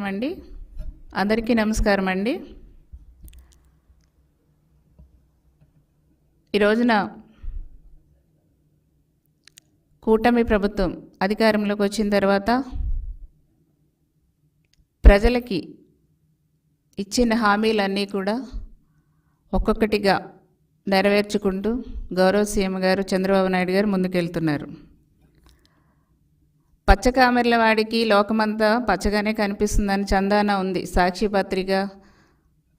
అండి అందరికీ నమస్కారం అండి. ఈ రోజున కూటమి ప్రభుత్వం అధికారంలోకి వచ్చిన తర్వాత ప్రజలకి ఇచ్చిన హామీలన్నీ కూడా ఒక్కొక్కటిగా నెరవేర్చుకుంటూ గౌరవ సీఎం గారు చంద్రబాబు నాయుడు గారు ముందుకెళ్తున్నారు. పచ్చకామెర్ల వాడికి లోకమంతా పచ్చగానే కనిపిస్తుందని చందాన ఉంది సాక్షి పత్రిక.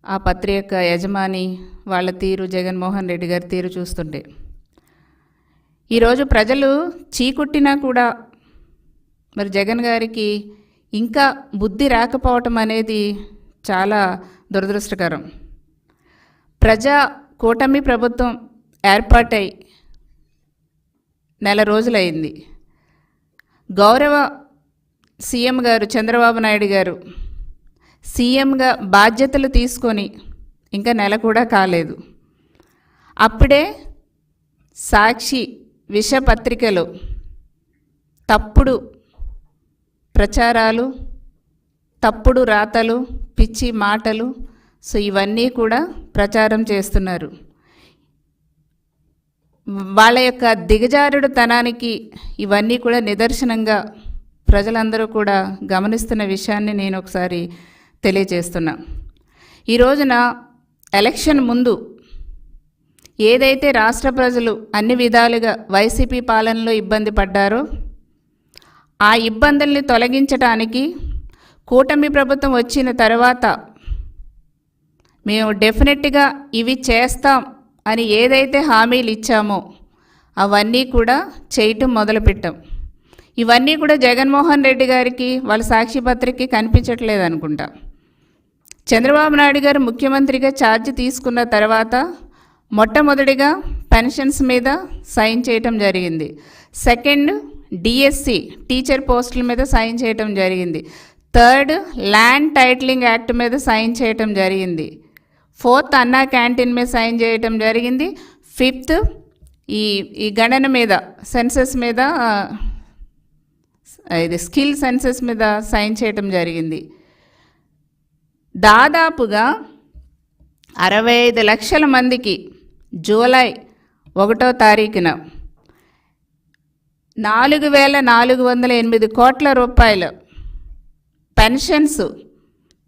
ఆ పత్రిక యజమాని వాళ్ళ తీరు, జగన్మోహన్ రెడ్డి గారి తీరు చూస్తుంటే ఈరోజు ప్రజలు చీకుట్టినా కూడా మరి జగన్ గారికి ఇంకా బుద్ధి రాకపోవటం అనేది చాలా దురదృష్టకరం. కూటమి ప్రభుత్వం ఏర్పాటై నెల రోజులైంది. గౌరవ సీఎం గారు చంద్రబాబు నాయుడు గారు సీఎంగా బాధ్యతలు తీసుకొని ఇంకా నెల కూడా కాలేదు. అప్పుడే సాక్షి విషపత్రికలో తప్పుడు ప్రచారాలు, తప్పుడు రాతలు, పిచ్చి మాటలు, ఇవన్నీ కూడా ప్రచారం చేస్తున్నారు. వాళ్ళ యొక్క దిగజారుడుతనానికి ఇవన్నీ కూడా నిదర్శనంగా ప్రజలందరూ కూడా గమనిస్తున్న విషయాన్ని నేను ఒకసారి తెలియజేస్తున్నా. ఈ రోజున ఎలక్షన్ ముందు ఏదైతే రాష్ట్ర ప్రజలు అన్ని విధాలుగా వైసీపీ పాలనలో ఇబ్బంది పడ్డారో ఆ ఇబ్బందుల్ని తొలగించడానికి కూటమి ప్రభుత్వం వచ్చిన తర్వాత మేము డెఫినెట్గా ఇవి చేస్తాం అని ఏదైతే హామీలు ఇచ్చామో అవన్నీ కూడా చేయటం మొదలుపెట్టాం. ఇవన్నీ కూడా జగన్మోహన్ రెడ్డి గారికి వాళ్ళ సాక్షి పత్రికకి కనిపించట్లేదు అనుకుంటా. చంద్రబాబు నాయుడు గారు ముఖ్యమంత్రిగా ఛార్జ్ తీసుకున్న తర్వాత మొట్టమొదటిగా పెన్షన్స్ మీద సైన్ చేయటం జరిగింది. సెకండ్ డిఎస్సి టీచర్ పోస్టుల మీద సైన్ చేయటం జరిగింది. థర్డ్ ల్యాండ్ టైటిలింగ్ యాక్ట్ మీద సైన్ చేయటం జరిగింది. ఫోర్త్ అన్నా క్యాంటీన్ మీద సైన్ చేయటం జరిగింది. ఫిఫ్త్ ఈ గణన మీద సెన్సస్ మీద ఇది స్కిల్ సెన్సస్ మీద సైన్ చేయటం జరిగింది. దాదాపుగా 65 లక్షల మందికి జూలై 1వ తారీఖున 4,408 కోట్ల రూపాయల పెన్షన్స్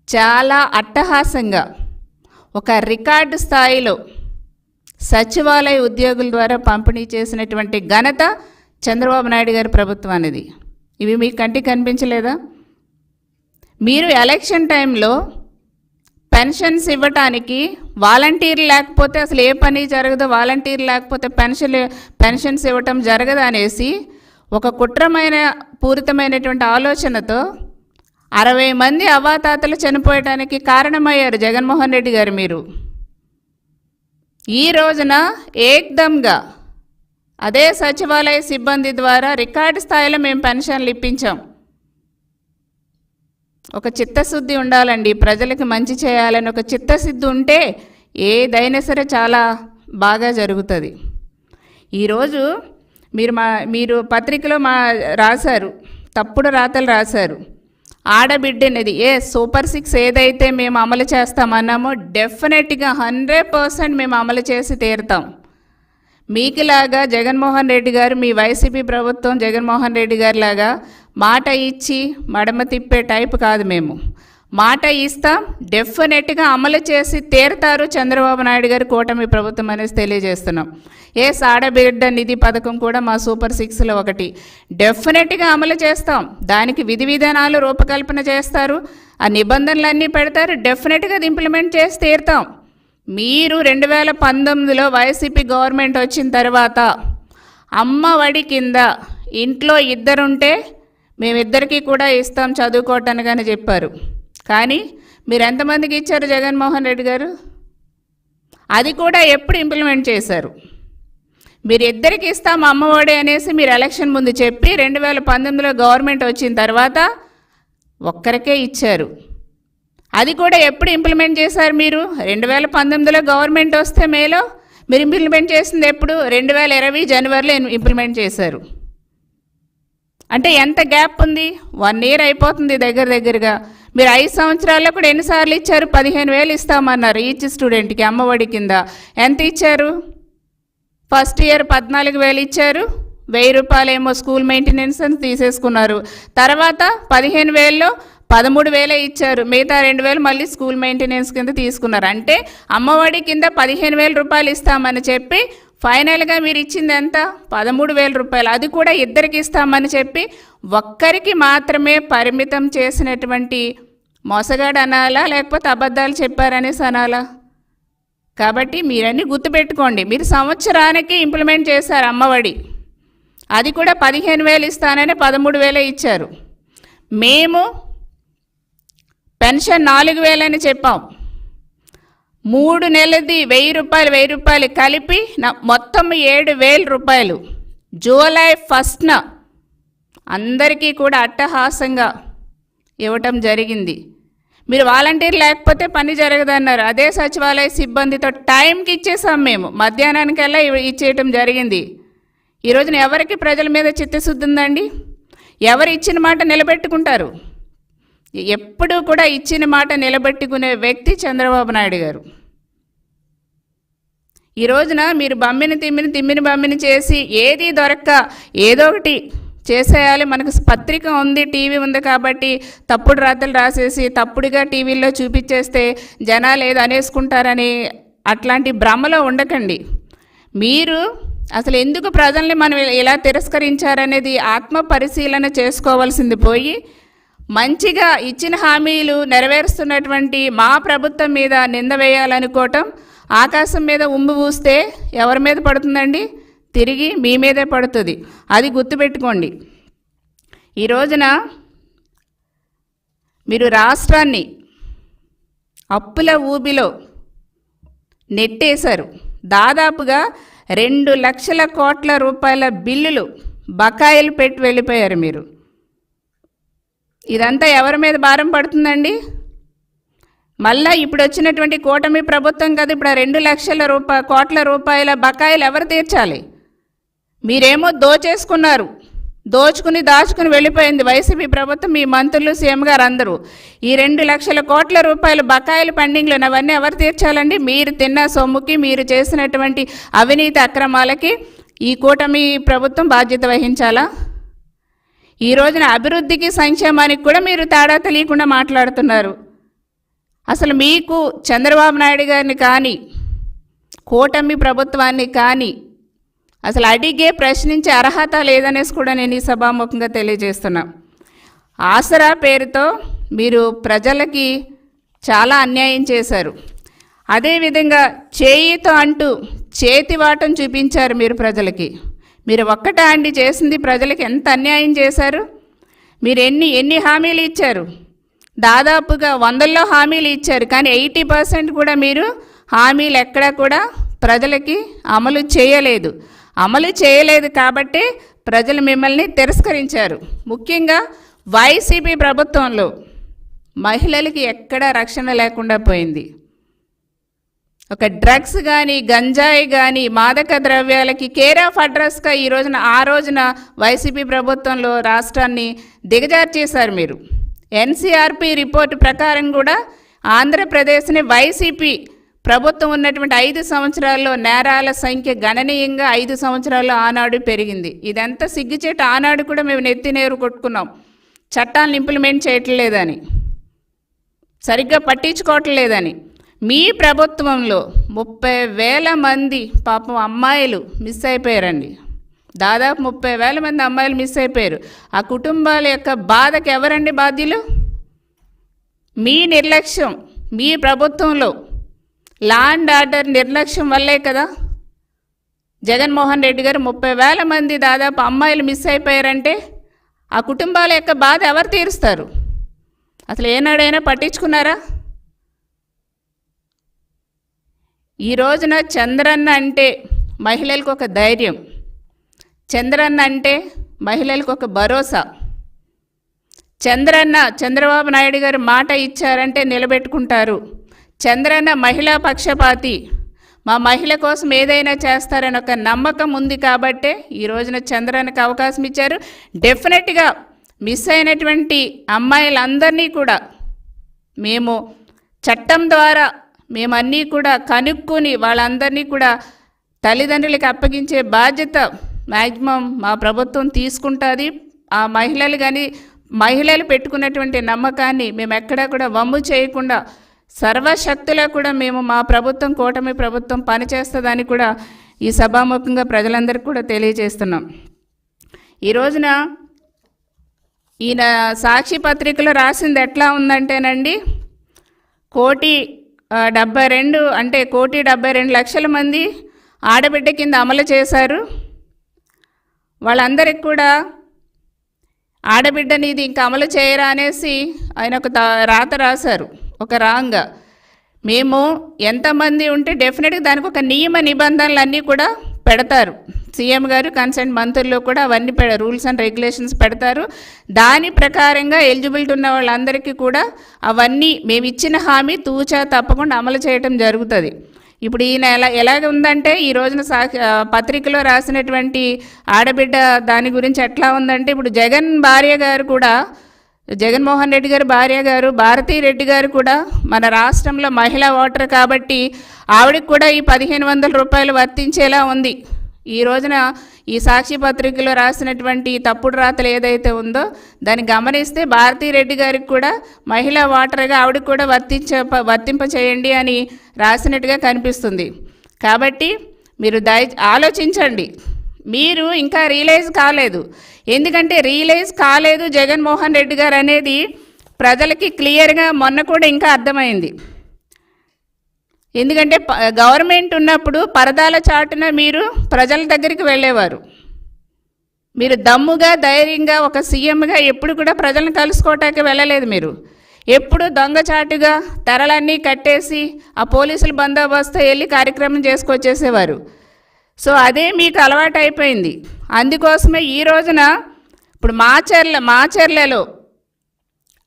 చాలా అట్టహాసంగా ఒక రికార్డు స్థాయిలో సచివాలయ ఉద్యోగుల ద్వారా పంపిణీ చేసినటువంటి ఘనత చంద్రబాబు నాయుడు గారి ప్రభుత్వం అనేది. ఇవి మీకు కంటికి కనిపించలేదా? మీరు ఎలక్షన్ టైంలో పెన్షన్స్ ఇవ్వటానికి వాలంటీర్లు లేకపోతే అసలు ఏ పని జరగదు, వాలంటీర్లు లేకపోతే పెన్షన్స్ ఇవ్వటం జరగదు అనేసి ఒక కుట్రమైన పూరితమైనటువంటి ఆలోచనతో 60 మంది అవాతాతలు చనిపోయటానికి కారణమయ్యారు జగన్మోహన్ రెడ్డి గారు. మీరు ఈ రోజున ఏకదంగా అదే సచివాలయ సిబ్బంది ద్వారా రికార్డు స్థాయిలో మేము పెన్షన్లు ఇప్పించాం. ఒక చిత్తశుద్ధి ఉండాలండి, ప్రజలకు మంచి చేయాలని ఒక చిత్తశుద్ధి ఉంటే ఏదైనా సరే చాలా బాగా జరుగుతుంది. ఈరోజు మీరు పత్రికలో రాశారు, తప్పుడు రాతలు రాశారు. ఆడబిడ్డనేది సూపర్ 6 ఏదైతే మేము అమలు చేస్తామన్నామో డెఫినెట్గా 100% మేము అమలు చేసి తీరుతాం. మీకులాగా జగన్మోహన్ రెడ్డి గారు, మీ వైసీపీ ప్రభుత్వం జగన్మోహన్ రెడ్డి గారి లాగా మాట ఇచ్చి మడమ తిప్పే టైపు కాదు. మేము మాట ఇస్తాం, డెఫినెట్గా అమలు చేసి తీరుతారు చంద్రబాబు నాయుడు గారి కూటమి ప్రభుత్వం అనేసి తెలియజేస్తున్నాం. ఆడబిడ్డ నిధి పథకం కూడా మా సూపర్ 6లో ఒకటి. డెఫినెట్గా అమలు చేస్తాం. దానికి విధి విధానాలు రూపకల్పన చేస్తారు, ఆ నిబంధనలన్నీ పెడతారు, డెఫినెట్గా అది ఇంప్లిమెంట్ చేసి తీరుతాం. మీరు 2019లో వైసీపీ గవర్నమెంట్ వచ్చిన తర్వాత అమ్మ ఒడి కింద ఇంట్లో ఇద్దరుంటే మేమిద్దరికీ కూడా ఇస్తాం చదువుకోవటానికని చెప్పారు. కానీ మీరు ఎంతమందికి ఇచ్చారు జగన్మోహన్ రెడ్డి గారు? అది కూడా ఎప్పుడు ఇంప్లిమెంట్ చేశారు? మీరు ఇద్దరికి ఇస్తాం అమ్మ ఒడి అనేసి మీరు ఎలక్షన్ ముందు చెప్పి 2019లో గవర్నమెంట్ వచ్చిన తర్వాత ఒక్కరికే ఇచ్చారు. అది కూడా ఎప్పుడు ఇంప్లిమెంట్ చేశారు మీరు? 2019లో గవర్నమెంట్ వస్తే మేలో మీరు ఇంప్లిమెంట్ చేసింది ఎప్పుడు? 2020 జనవరిలో ఇంప్లిమెంట్ చేశారు. అంటే ఎంత గ్యాప్ ఉంది? 1 ఇయర్ అయిపోతుంది దగ్గరగా. మీరు 5 సంవత్సరాల్లో కూడా ఎన్నిసార్లు ఇచ్చారు? 15,000 ఇస్తామన్నారు ఈచ్ స్టూడెంట్కి అమ్మఒడి కింద. ఎంత ఇచ్చారు? ఫస్ట్ ఇయర్ 14,000 ఇచ్చారు, 1,000 రూపాయలు ఏమో స్కూల్ మెయింటెనెన్స్ అని తీసేసుకున్నారు. తర్వాత 15,000లో 13,000 ఇచ్చారు, మిగతా 2,000 మళ్ళీ స్కూల్ మెయింటెనెన్స్ కింద తీసుకున్నారు. అంటే అమ్మఒడి కింద 15,000 రూపాయలు ఇస్తామని చెప్పి ఫైనల్గా మీరు ఇచ్చింది ఎంత? 13,000 రూపాయలు. అది కూడా ఇద్దరికి ఇస్తామని చెప్పి ఒక్కరికి మాత్రమే పరిమితం చేసినటువంటి మోసగాడు అనాలా, లేకపోతే అబద్ధాలు చెప్పారనేసి అనాలా? కాబట్టి మీరన్నీ గుర్తుపెట్టుకోండి. మీరు సంవత్సరానికి ఇంప్లిమెంట్ చేశారు అమ్మఒడి, అది కూడా 15,000 ఇస్తానని 13,000 ఇచ్చారు. మేము పెన్షన్ 4,000 అని చెప్పాం. 3 నెలలది 1,000 రూపాయలు కలిపి మొత్తం 7,000 రూపాయలు జూలై 1న అందరికీ కూడా అట్టహాసంగా ఇవ్వటం జరిగింది. మీరు వాలంటీర్ లేకపోతే పని జరగదన్నారు. అదే సచివాలయ సిబ్బందితో టైంకి ఇచ్చేసాం. మేము మధ్యాహ్నానికల్లా ఇచ్చేయటం జరిగింది. ఈ రోజున ఎవరికి ప్రజల మీద చిత్తశుద్ధి ఉందండి? ఎవరు ఇచ్చిన మాట నిలబెట్టుకుంటారు? ఎప్పుడూ కూడా ఇచ్చిన మాట నిలబెట్టుకునే వ్యక్తి చంద్రబాబు నాయుడు గారు. ఈ రోజున మీరు తిమ్మిని బమ్మిని చేసి ఏది దొరక్క ఏదో ఒకటి చేసేయాలి, మనకు పత్రిక ఉంది, టీవీ ఉంది కాబట్టి తప్పుడు రాతలు రాసేసి తప్పుడుగా టీవీల్లో చూపించేస్తే జనాలు ఏదో అనేసుకుంటారని అట్లాంటి భ్రమలో ఉండకండి. మీరు అసలు ఎందుకు ప్రజల్ని మనం ఇలా తిరస్కరించారనేది ఆత్మ పరిశీలన చేసుకోవాల్సింది పోయి, మంచిగా ఇచ్చిన హామీలు నెరవేరుస్తున్నటువంటి మా ప్రభుత్వం మీద నింద వేయాలనుకోవటం, ఆకాశం మీద ఉమ్ము పూస్తే ఎవరి మీద పడుతుందండి? తిరిగి మీ మీదే పడుతుంది. అది గుర్తుపెట్టుకోండి. ఈ రోజున మీరు రాష్ట్రాన్ని అప్పుల ఊబిలో నెట్టేశారు. దాదాపుగా 2 లక్షల కోట్ల రూపాయల బిల్లులు బకాయిలు పెట్టి వెళ్ళిపోయారు మీరు. ఇదంతా ఎవరి మీద భారం పడుతుందండి? మళ్ళా ఇప్పుడు వచ్చినటువంటి కూటమి ప్రభుత్వం కదా ఇప్పుడు 2 లక్షల కోట్ల రూపాయల బకాయిలు ఎవరు తీర్చాలి? మీరేమో దోచేసుకున్నారు, దాచుకుని వెళ్ళిపోయింది వైసీపీ ప్రభుత్వం, మీ మంత్రులు, సీఎం గారు అందరూ. ఈ 2 లక్షల కోట్ల రూపాయల బకాయిలు పెండింగ్లు అవన్నీ ఎవరు తీర్చాలండి? మీరు తిన్న సొమ్ముకి, మీరు చేసినటువంటి అవినీతి అక్రమాలకి ఈ కూటమి ప్రభుత్వం బాధ్యత వహించాలా? ఈ రోజున అభివృద్ధికి సంక్షేమానికి కూడా మీరు తేడా తెలియకుండా మాట్లాడుతున్నారు. అసలు మీకు చంద్రబాబు నాయుడు గారిని కానీ కూటమి ప్రభుత్వాన్ని కానీ అసలు అడిగే ప్రశ్నించే అర్హత లేదనేసి కూడా నేను ఈ సభాముఖంగా తెలియజేస్తున్నా. ఆసరా పేరుతో మీరు ప్రజలకి చాలా అన్యాయం చేశారు. అదేవిధంగా చేయితో అంటూ చేతివాటం చూపించారు మీరు ప్రజలకి. మీరు ఒక్కటా అండి చేసింది? ప్రజలకి ఎంత అన్యాయం చేశారు? మీరు ఎన్ని హామీలు ఇచ్చారు? దాదాపుగా 100లో హామీలు ఇచ్చారు, కానీ 80% కూడా మీరు హామీలు ఎక్కడా కూడా ప్రజలకి అమలు చేయలేదు కాబట్టి ప్రజలు మిమ్మల్ని తిరస్కరించారు. ముఖ్యంగా వైసీపీ ప్రభుత్వంలో మహిళలకి ఎక్కడా రక్షణ లేకుండా పోయింది. ఒక డ్రగ్స్ కానీ, గంజాయి కానీ, మాదక ద్రవ్యాలకి కేర్ ఆఫ్ అడ్రస్గా ఆ రోజున వైసీపీ ప్రభుత్వంలో రాష్ట్రాన్ని దిగజారు చేశారు మీరు. ఎన్సీఆర్పి రిపోర్టు ప్రకారం కూడా ఆంధ్రప్రదేశ్ని వైసీపీ ప్రభుత్వం ఉన్నటువంటి 5 సంవత్సరాల్లో నేరాల సంఖ్య గణనీయంగా 5 సంవత్సరాల్లో ఆనాడు పెరిగింది. ఇదంతా సిగ్గుచేట. ఆనాడు కూడా మేము నెత్తినేరు కొట్టుకున్నాం, చట్టాలను ఇంప్లిమెంట్ చేయట్లేదని, సరిగ్గా పట్టించుకోవట్లేదని. మీ ప్రభుత్వంలో 30,000 మంది పాపం అమ్మాయిలు మిస్ అయిపోయారండి. దాదాపు 30,000 మంది అమ్మాయిలు మిస్ అయిపోయారు. ఆ కుటుంబాల యొక్క బాధకి ఎవరండి బాధ్యులు? మీ నిర్లక్ష్యం, మీ ప్రభుత్వంలో లా అండ్ ఆర్డర్ నిర్లక్ష్యం వల్లే కదా జగన్మోహన్ రెడ్డి గారు 30,000 మంది దాదాపు అమ్మాయిలు మిస్ అయిపోయారంటే ఆ కుటుంబాల యొక్క బాధ ఎవరు తీరుస్తారు? అసలు ఏనాడైనా పట్టించుకున్నారా? ఈ రోజున చంద్రన్న అంటే మహిళలకు ఒక ధైర్యం, చంద్రన్న అంటే మహిళలకు ఒక భరోసా. చంద్రబాబు నాయుడు గారు మాట ఇచ్చారంటే నిలబెట్టుకుంటారు. చంద్రన్న మహిళా పక్షపాతి, మా మహిళ కోసం ఏదైనా చేస్తారని ఒక నమ్మకం ఉంది కాబట్టే ఈ రోజున చంద్రన్నకు అవకాశం ఇచ్చారు. డెఫినెట్గా మిస్ అయినటువంటి అమ్మాయిలందరినీ కూడా మేము చట్టం ద్వారా మేమన్నీ కూడా కనుక్కొని వాళ్ళందరినీ కూడా తల్లిదండ్రులకి అప్పగించే బాధ్యత మ్యాక్సిమం మా ప్రభుత్వం తీసుకుంటుంది. ఆ మహిళలు కానీ మహిళలు పెట్టుకున్నటువంటి నమ్మకాన్ని మేము ఎక్కడా కూడా వమ్ము చేయకుండా సర్వశక్తులా కూడా మేము మా ప్రభుత్వం కూటమి ప్రభుత్వం పనిచేస్తుందని కూడా ఈ సభాముఖంగా ప్రజలందరికీ కూడా తెలియజేస్తున్నాం. ఈ రోజున ఈయన సాక్షి పత్రికలో రాసింది ఎట్లా ఉందంటేనండి, 1,72 అంటే 1,72,00,000 మంది ఆడబిడ్డ కింద అమలు చేశారు. వాళ్ళందరికీ కూడా ఆడబిడ్డని ఇది ఇంకా అమలు చేయరా అనేసి ఆయన ఒక రాత రాశారు, ఒక రాంగా. మేము ఎంతమంది ఉంటే డెఫినెట్గా దానికి ఒక నియమ నిబంధనలు అన్నీ కూడా పెడతారు. సీఎం గారు కన్సర్న్ మంత్రుల్లో కూడా అవన్నీ రూల్స్ అండ్ రెగ్యులేషన్స్ పెడతారు. దాని ప్రకారంగా ఎలిజిబిలిటీ ఉన్న వాళ్ళందరికీ కూడా అవన్నీ మేము ఇచ్చిన హామీ తూచా తప్పకుండా అమలు చేయటం జరుగుతుంది. ఇప్పుడు ఈయన ఎలాగ ఉందంటే ఈ రోజున పత్రికలో రాసినటువంటి ఆడబిడ్డ దాని గురించి ఎట్లా ఉందంటే, ఇప్పుడు జగన్ భార్య గారు కూడా, జగన్మోహన్ రెడ్డి గారు భార్య గారు భారతీ రెడ్డి గారు కూడా మన రాష్ట్రంలో మహిళా ఓటర్ కాబట్టి ఆవిడకి కూడా ఈ 1,500 రూపాయలు వర్తించేలా ఉంది. ఈ రోజున ఈ సాక్షి పత్రికలో రాసినటువంటి తప్పుడు రాతలు ఏదైతే ఉందో దాన్ని గమనిస్తే భారతీ రెడ్డి గారికి కూడా మహిళా ఓటర్గా ఆవిడకి కూడా వర్తింప చేయండి అని రాసినట్టుగా కనిపిస్తుంది. కాబట్టి మీరు ఆలోచించండి. మీరు ఇంకా రియలైజ్ కాలేదు. ఎందుకంటే రియలైజ్ కాలేదు జగన్మోహన్ రెడ్డి గారు అనేది ప్రజలకి క్లియర్గా మొన్న కూడా ఇంకా అర్థమైంది. ఎందుకంటే గవర్నమెంట్ ఉన్నప్పుడు పరదాల చాటున మీరు ప్రజల దగ్గరికి వెళ్ళేవారు. మీరు దమ్ముగా ధైర్యంగా ఒక సీఎంగా ఎప్పుడు కూడా ప్రజలను కలుసుకోవటానికి వెళ్ళలేదు. మీరు ఎప్పుడు దొంగచాటుగా తెరలన్నీ కట్టేసి ఆ పోలీసుల బందోబస్తు వెళ్ళి కార్యక్రమం చేసుకొచ్చేసేవారు. సో అదే మీకు అలవాటు అయిపోయింది. అందుకోసమే ఈ రోజున ఇప్పుడు మాచర్లలో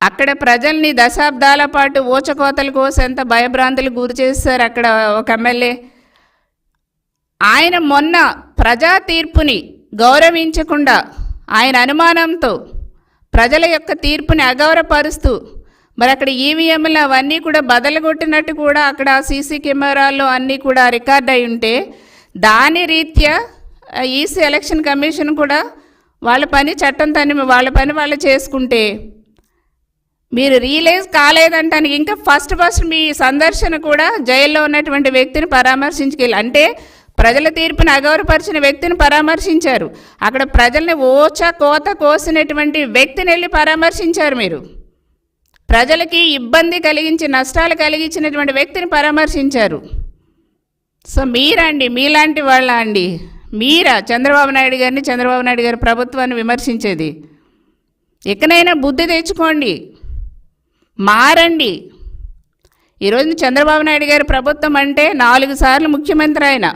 అక్కడ ప్రజల్ని దశాబ్దాల పాటు ఊచకోతల కోసం ఎంత భయభ్రాంతులకు గురి చేశారు అక్కడ ఒక ఎమ్మెల్యే. ఆయన మొన్న ప్రజా తీర్పుని గౌరవించకుండా ఆయన అనుమానంతో ప్రజల యొక్క తీర్పుని అగౌరవపరుస్తూ మరి అక్కడ ఈవీఎంలు అవన్నీ కూడా బదలగొట్టినట్టు కూడా అక్కడ సీసీ కెమెరాల్లో అన్నీ కూడా రికార్డ్ అయి ఉంటే దాని రీత్యా ఈసీ ఎలక్షన్ కమిషన్ కూడా వాళ్ళ పని చట్టం వాళ్ళ పని వాళ్ళు చేసుకుంటే మీరు రియలైజ్ కాలేదంటానికి ఇంకా ఫస్ట్ మీ సందర్శన కూడా జైల్లో ఉన్నటువంటి వ్యక్తిని పరామర్శించుకెళ్ళి, అంటే ప్రజల తీర్పుని అగౌరవపరిచిన వ్యక్తిని పరామర్శించారు. అక్కడ ప్రజల్ని కోత కోసినటువంటి వ్యక్తిని వెళ్ళి పరామర్శించారు. మీరు ప్రజలకి ఇబ్బంది కలిగించి నష్టాలు కలిగించినటువంటి వ్యక్తిని పరామర్శించారు. సో మీరండి, మీలాంటి వాళ్ళ అండి, మీరా చంద్రబాబు నాయుడు గారి ప్రభుత్వాన్ని విమర్శించేది? ఎక్కడైనా బుద్ధి తెచ్చుకోండి, మారండి. ఈరోజు చంద్రబాబు నాయుడు గారి ప్రభుత్వం అంటే 4 సార్లు ముఖ్యమంత్రి, ఆయన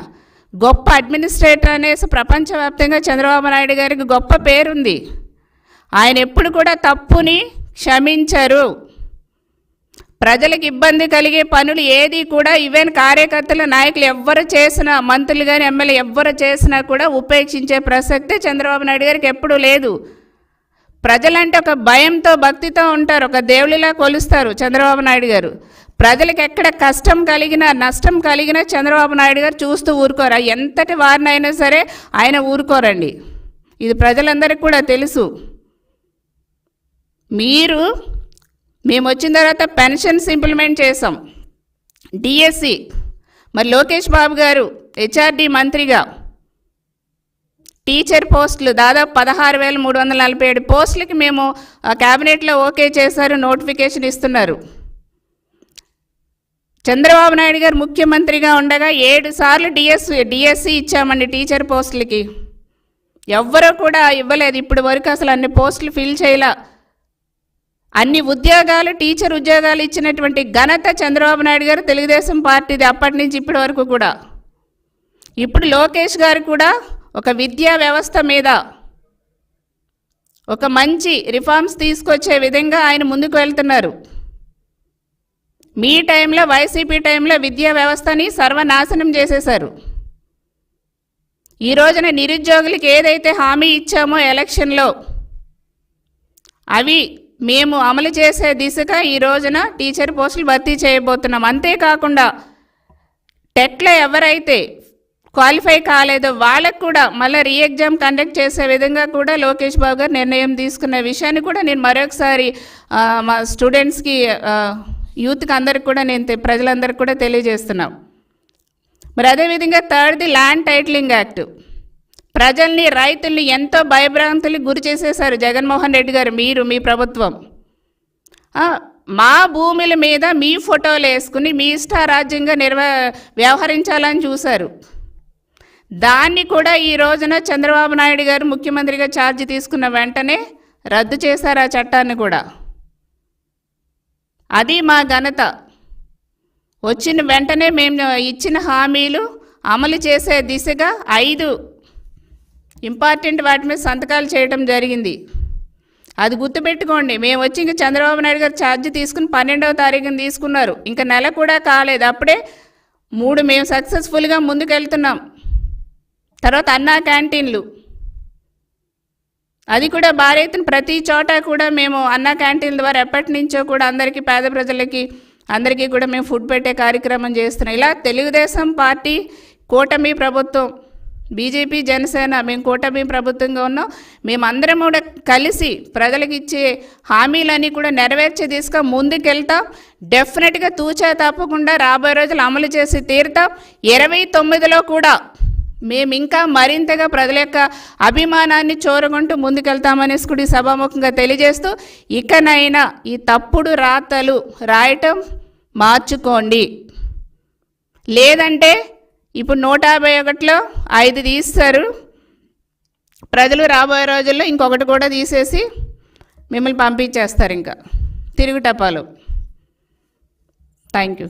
గొప్ప అడ్మినిస్ట్రేటర్ అనేసి ప్రపంచవ్యాప్తంగా చంద్రబాబు నాయుడు గారికి గొప్ప పేరుంది. ఆయన ఎప్పుడు కూడా తప్పుని క్షమించరు. ప్రజలకు ఇబ్బంది కలిగే పనులు ఏది కూడా ఈవెన్ కార్యకర్తలు నాయకులు ఎవ్వరు చేసినా, మంత్రులు కానీ ఎమ్మెల్యే ఎవ్వరు చేసినా కూడా ఉపేక్షించే ప్రసక్తే చంద్రబాబు నాయుడు గారికి ఎప్పుడూ లేదు. ప్రజలంటే ఒక భయంతో భక్తితో ఉంటారు, ఒక దేవుడిలా కొలుస్తారు చంద్రబాబు నాయుడు గారు. ప్రజలకు ఎక్కడ కష్టం కలిగినా నష్టం కలిగినా చంద్రబాబు నాయుడు గారు చూస్తూ ఊరుకోరు. ఎంతటి వారినైనా సరే ఆయన ఊరుకోరండి. ఇది ప్రజలందరికీ కూడా తెలుసు. మేము వచ్చిన తర్వాత పెన్షన్స్ ఇంప్లిమెంట్ చేసాం, డిఎస్సి. మరి లోకేష్ బాబు గారు హెచ్ఆర్డి మంత్రిగా టీచర్ పోస్టులు దాదాపు 16,347 పోస్టులకి మేము క్యాబినెట్లో ఓకే చేశారు, నోటిఫికేషన్ ఇస్తున్నారు. చంద్రబాబు నాయుడు గారు ముఖ్యమంత్రిగా ఉండగా 7 సార్లు డిఎస్సి ఇచ్చామండి టీచర్ పోస్టులకి. ఎవ్వరూ కూడా ఇవ్వలేదు ఇప్పుడు వరకు, అసలు అన్ని పోస్టులు ఫిల్ చేయలే. అన్ని ఉద్యోగాలు టీచర్ ఉద్యోగాలు ఇచ్చినటువంటి ఘనత చంద్రబాబు నాయుడు గారు తెలుగుదేశం పార్టీది అప్పటి నుంచి ఇప్పటి వరకు కూడా. ఇప్పుడు లోకేష్ గారు కూడా ఒక విద్యా వ్యవస్థ మీద ఒక మంచి రిఫార్మ్స్ తీసుకొచ్చే విధంగా ఆయన ముందుకు వెళ్తున్నారు. మీ టైంలో వైసీపీ టైంలో విద్యా వ్యవస్థని సర్వనాశనం చేసేశారు. ఈ రోజున నిరుద్యోగులకి ఏదైతే హామీ ఇచ్చామో ఎలక్షన్లో అవి మేము అమలు చేసే దిశగా ఈ రోజున టీచర్ పోస్టులు భర్తీ చేయబోతున్నాం. అంతేకాకుండా టెట్లో ఎవరైతే క్వాలిఫై కాలేదో వాళ్ళకు కూడా మళ్ళీ రీ ఎగ్జామ్ కండక్ట్ చేసే విధంగా కూడా లోకేష్ బాబు గారు నిర్ణయం తీసుకున్న విషయాన్ని కూడా నేను మరొకసారి మా స్టూడెంట్స్కి, యూత్కి అందరికి కూడా నేను ప్రజలందరికీ కూడా తెలియజేస్తున్నాం. మరి అదేవిధంగా థర్డ్ది ల్యాండ్ టైటిలింగ్ యాక్ట్. ప్రజల్ని, రైతుల్ని ఎంతో భయభ్రాంతులకు గురి చేసేశారు జగన్మోహన్ రెడ్డి గారు, మీరు, మీ ప్రభుత్వం. మా భూముల మీద మీ ఫోటోలు వేసుకుని మీ ఇష్టారాజ్యంగా వ్యవహరించాలని చూశారు. దాన్ని కూడా ఈ రోజున చంద్రబాబు నాయుడు గారు ముఖ్యమంత్రిగా ఛార్జ్ తీసుకున్న వెంటనే రద్దు చేశారు ఆ చట్టాన్ని కూడా. అది మా ఘనత. వచ్చిన వెంటనే మేము ఇచ్చిన హామీలు అమలు చేసే దిశగా 5 ఇంపార్టెంట్ వాటి మీద సంతకాలు చేయడం జరిగింది. అది గుర్తుపెట్టుకోండి. మేము వచ్చి ఇంకా చంద్రబాబు నాయుడు గారు ఛార్జ్ తీసుకుని 12వ తారీఖున తీసుకున్నారు. ఇంకా నెల కూడా కాలేదు, అప్పుడే 3 మేము సక్సెస్ఫుల్గా ముందుకెళ్తున్నాం. తర్వాత అన్నా క్యాంటీన్లు, అది కూడా భారీ ఎత్తున ప్రతి చోట కూడా మేము అన్నా క్యాంటీన్ల ద్వారా ఎప్పటి నుంచో కూడా అందరికీ, పేద ప్రజలకి అందరికీ కూడా మేము ఫుడ్ పెట్టే కార్యక్రమం చేస్తున్నాం. ఇలా తెలుగుదేశం పార్టీ కూటమి ప్రభుత్వం, బీజేపీ, జనసేన, మేము కూటమి ప్రభుత్వంగా ఉన్నాం. మేమందరం కూడా కలిసి ప్రజలకు ఇచ్చే హామీలన్నీ కూడా నెరవేర్చే దిశగా ముందుకెళ్తాం. డెఫినెట్గా తూచా తప్పకుండా రాబోయే రోజులు అమలు చేసి తీరుతాం. 29లో కూడా మేము ఇంకా మరింతగా ప్రజల యొక్క అభిమానాన్ని చూరగొంటూ ముందుకెళ్తామనేసి కూడా సభాముఖంగా తెలియజేస్తూ, ఇకనైనా ఈ తప్పుడు రాతలు రాయటం మార్చుకోండి. లేదంటే ఇప్పుడు 151లో 5 తీస్తారు ప్రజలు. రాబోయే రోజుల్లో ఇంకొకటి కూడా తీసేసి మిమ్మల్ని పంపించేస్తారు ఇంకా తిరుగు టపాలు. Thank you.